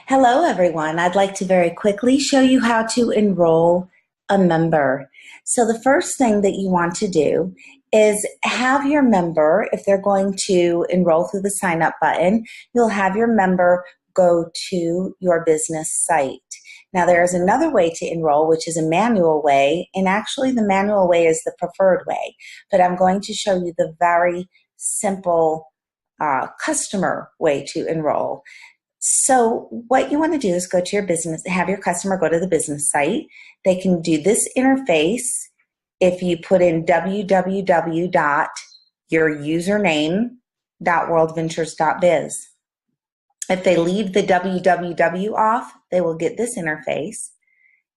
Hello, everyone. I'd like to very quickly show you how to enroll a member. So the first thing that you want to do is have your member, if they're going to enroll through the sign up button, you'll have your member go to your business site. Now there's another way to enroll, which is a manual way, and actually the manual way is the preferred way, but I'm going to show you the very simple customer way to enroll. So what you want to do is go to your business, have your customer go to the business site. They can do this interface if you put in www.yourusername.worldventures.biz. If they leave the www off, they will get this interface,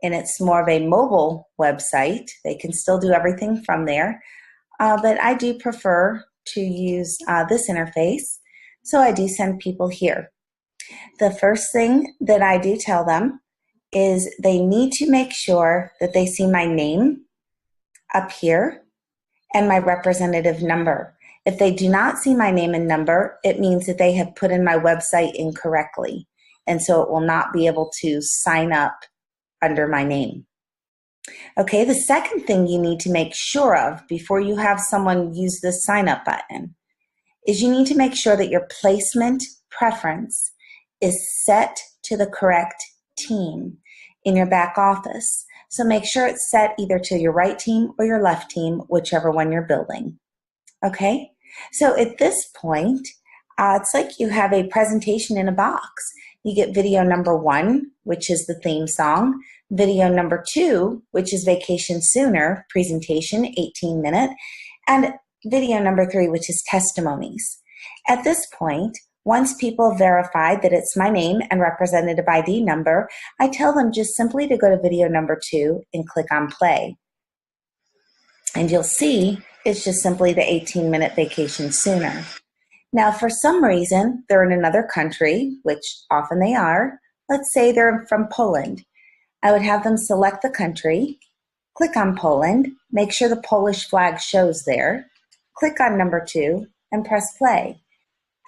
and it's more of a mobile website. They can still do everything from there, but I do prefer to use this interface, so I do send people here. The first thing that I do tell them is they need to make sure that they see my name up here and my representative number. If they do not see my name and number, it means that they have put in my website incorrectly, and so it will not be able to sign up under my name. Okay, the second thing you need to make sure of before you have someone use this sign up button is you need to make sure that your placement preference is set to the correct team in your back office. So make sure it's set either to your right team or your left team, whichever one you're building. Okay, so at this point, it's like you have a presentation in a box. You get video number 1, which is the theme song, video number 2, which is Vacation Sooner, presentation, 18-minute, and video number 3, which is testimonies. At this point, once people have verified that it's my name and representative ID number, I tell them just simply to go to video number 2 and click on play. And you'll see it's just simply the 18-minute Vacation Sooner. Now, for some reason, they're in another country, which often they are. Let's say they're from Poland. I would have them select the country, click on Poland, make sure the Polish flag shows there, click on number 2, and press play.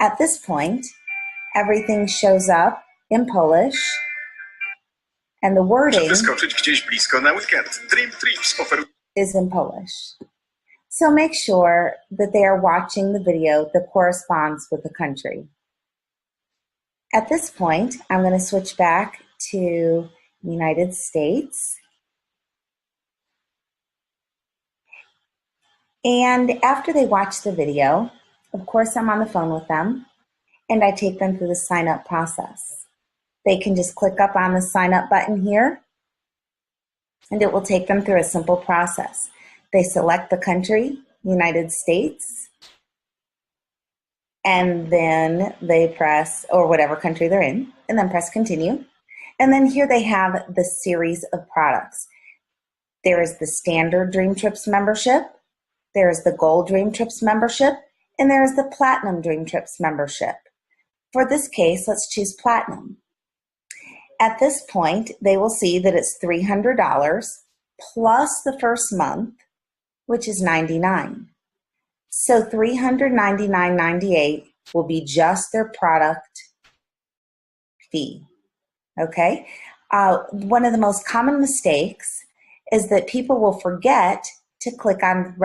At this point, everything shows up in Polish, and the wording is in Polish. So make sure that they are watching the video that corresponds with the country. At this point, I'm going to switch back to United States. And after they watch the video, of course, I'm on the phone with them, and I take them through the sign-up process. They can just click up on the sign-up button here, and it will take them through a simple process. They select the country, United States, and then they press, or whatever country they're in, and then press continue. And then here they have the series of products. There is the standard Dream Trips membership, there is the Gold Dream Trips membership, and there is the Platinum Dream Trips membership. For this case, let's choose Platinum. At this point, they will see that it's $300 plus the first month, which is $99. So $399.98 will be just their product fee. Okay? One of the most common mistakes is that people will forget to click on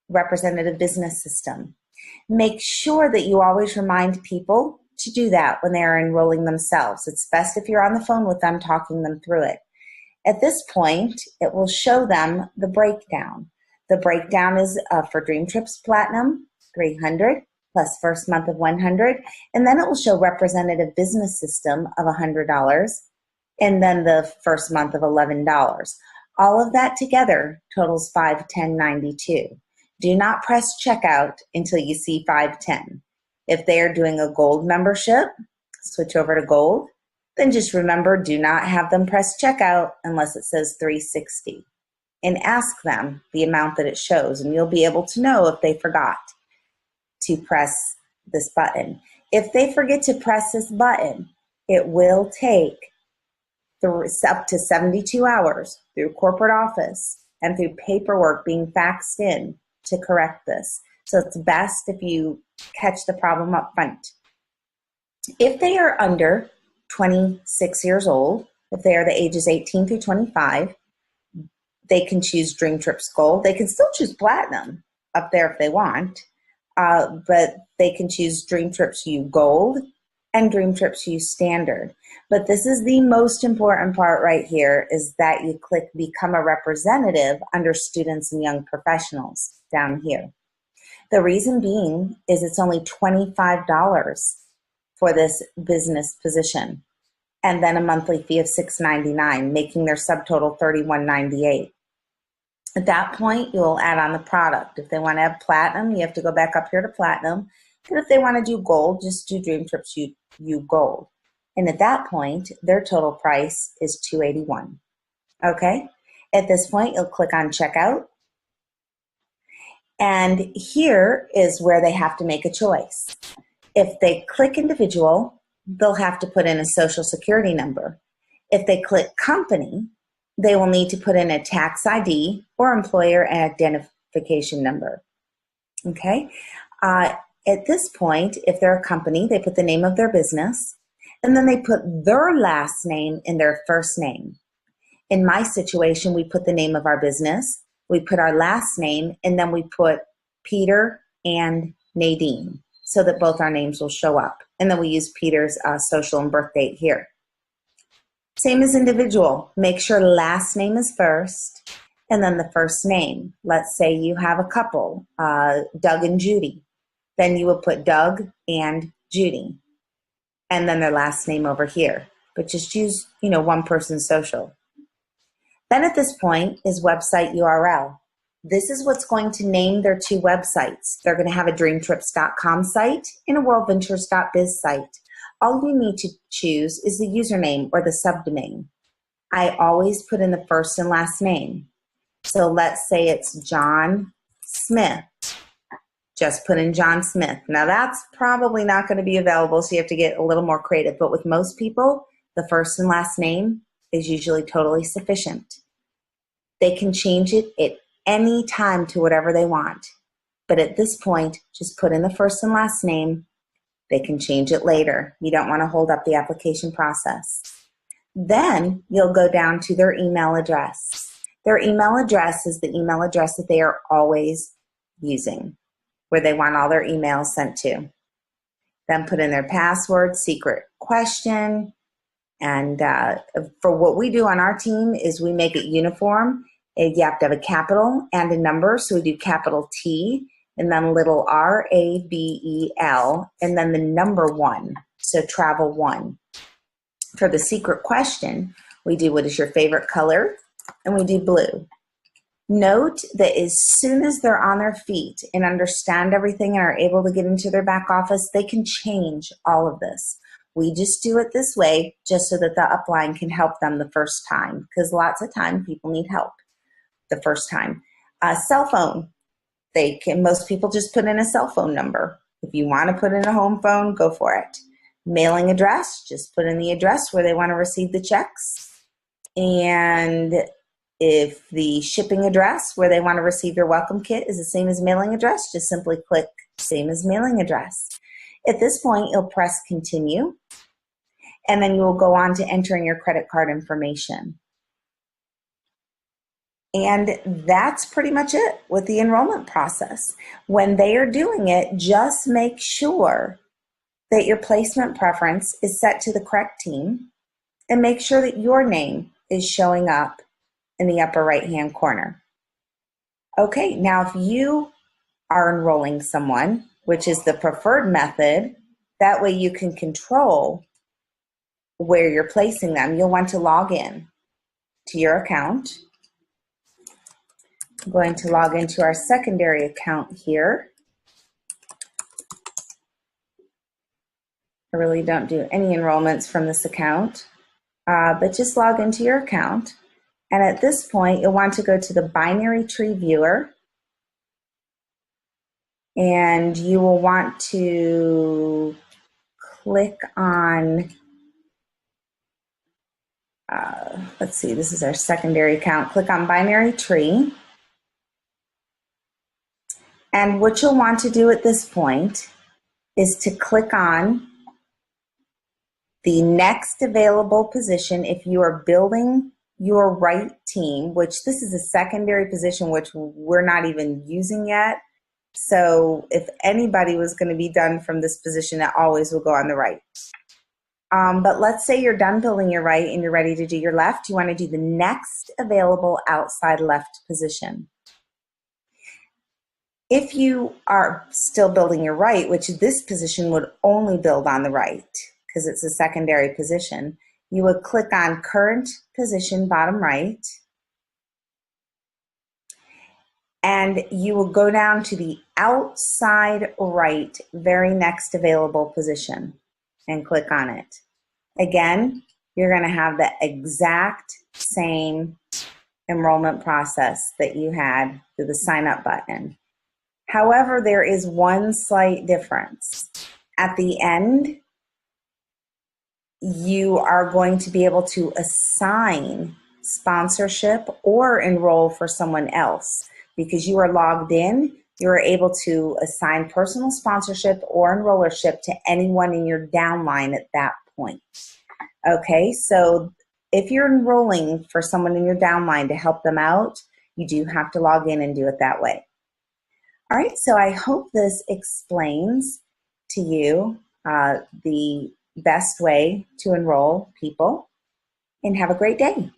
representative business system. Make sure that you always remind people to do that when they are enrolling themselves. It's best if you're on the phone with them talking them through it. At this point, it will show them the breakdown. The breakdown is for Dream Trips Platinum, $300 plus first month of $100, and then it will show representative business system of $100, and then the first month of $11. All of that together totals $510.92. Do not press checkout until you see $510. If they are doing a gold membership, switch over to gold. Then just remember, do not have them press checkout unless it says $360. And ask them the amount that it shows, and you'll be able to know if they forgot to press this button. If they forget to press this button, it will take up to 72 hours through corporate office and through paperwork being faxed in to correct this. So it's best if you catch the problem up front. If they are under 26 years old. If they are the ages 18 through 25, they can choose Dream Trips Gold. They can still choose Platinum up there if they want, but they can choose Dream Trips U Gold and Dream Trips U Standard. But this is the most important part right here, is that you click Become a Representative under Students and Young Professionals down here. The reason being is it's only $25 for this business position, and then a monthly fee of $6.99, making their subtotal $31.98. At that point, you'll add on the product. If they want to have Platinum, you have to go back up here to Platinum. But if they want to do Gold, just do Dream Trips U Gold. And at that point, their total price is $281. Okay? At this point, you'll click on Checkout. And here is where they have to make a choice. If they click Individual, they'll have to put in a Social Security number. If they click Company, they will need to put in a tax ID or employer identification number. Okay? At this point, if they're a company, they put the name of their business, and then they put their last name in their first name. In my situation, we put the name of our business, we put our last name, and then we put Peter and Nadine so that both our names will show up. And then we use Peter's social and birth date here. Same as individual. Make sure last name is first and then the first name. Let's say you have a couple, Doug and Judy. Then you would put Doug and Judy and then their last name over here. But just use, one person's social. Then at this point is website URL. This is what's going to name their two websites. They're going to have a dreamtrips.com site and a worldventures.biz site. All you need to choose is the username or the subdomain. I always put in the first and last name. So let's say it's John Smith. Just put in John Smith. Now that's probably not going to be available, so you have to get a little more creative. But with most people, the first and last name is usually totally sufficient. They can change it at any time to whatever they want. But at this point, just put in the first and last name. They can change it later. You don't want to hold up the application process. Then you'll go down to their email address. Their email address is the email address that they are always using, where they want all their emails sent to. Then put in their password, secret question, and for what we do on our team is we make it uniform. You have to have a capital and a number, so we do capital T, and then little RABEL, and then the number 1, so travel 1. For the secret question, we do what is your favorite color, and we do blue. Note that as soon as they're on their feet and understand everything and are able to get into their back office, they can change all of this. We just do it this way just so that the upline can help them the first time, because lots of time people need help the first time. Cell phone. Most people just put in a cell phone number. If you want to put in a home phone, go for it. Mailing address, just put in the address where they want to receive the checks. And if the shipping address where they want to receive your welcome kit is the same as mailing address, just simply click same as mailing address. At this point, you'll press continue, and then you will go on to entering your credit card information. And that's pretty much it with the enrollment process. When they are doing it, just make sure that your placement preference is set to the correct team, and make sure that your name is showing up in the upper right-hand corner. Okay, now if you are enrolling someone, which is the preferred method, that way you can control where you're placing them. You'll want to log in to your account. I'm going to log into our secondary account here. I really don't do any enrollments from this account, but just log into your account. And at this point, you'll want to go to the binary tree viewer, and you will want to click on, let's see, this is our secondary account. Click on binary tree. And what you'll want to do at this point is to click on the next available position, if you are building your right team, which this is a secondary position which we're not even using yet. So if anybody was going to be done from this position, it always will go on the right. But let's say you're done building your right and you're ready to do your left. You want to do the next available outside left position. If you are still building your right, which this position would only build on the right because it's a secondary position, you would click on current position bottom right, and you will go down to the outside right, very next available position, and click on it. Again, you're going to have the exact same enrollment process that you had through the sign up button. However, there is one slight difference. At the end, you are going to be able to assign sponsorship or enroll for someone else. Because you are logged in, you are able to assign personal sponsorship or enrollership to anyone in your downline at that point. Okay, so if you're enrolling for someone in your downline to help them out, you do have to log in and do it that way. All right, so I hope this explains to you the best way to enroll people, and have a great day.